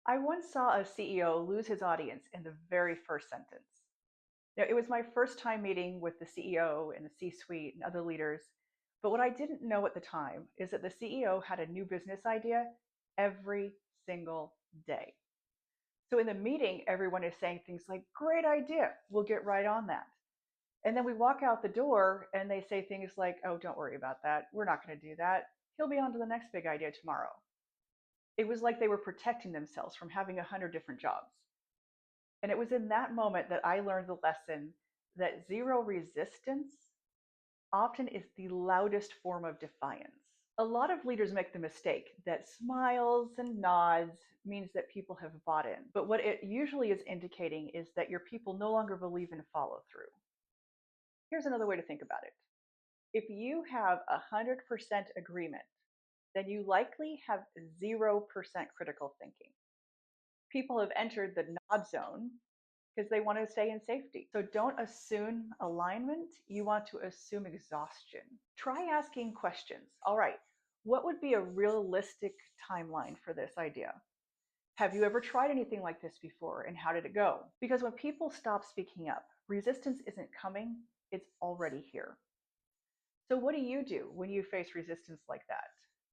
I once saw a CEO lose his audience in the very first sentence. Now, it was my first time meeting with the CEO and the C suite and other leaders. But what I didn't know at the time is that the CEO had a new business idea every single day. So in the meeting, everyone is saying things like, great idea, we'll get right on that. And then we walk out the door and they say things like, oh, don't worry about that. We're not going to do that. He'll be on to the next big idea tomorrow. It was like they were protecting themselves from having 100 different jobs. And it was in that moment that I learned the lesson that zero resistance often is the loudest form of defiance. A lot of leaders make the mistake that smiles and nods means that people have bought in. But what it usually is indicating is that your people no longer believe in follow through. Here's another way to think about it. If you have 100% agreement, then you likely have 0% critical thinking. People have entered the nod zone because they want to stay in safety. So don't assume alignment. You want to assume exhaustion. Try asking questions. All right, what would be a realistic timeline for this idea? Have you ever tried anything like this before and how did it go? Because when people stop speaking up, resistance isn't coming, it's already here. So, what do you do when you face resistance like that?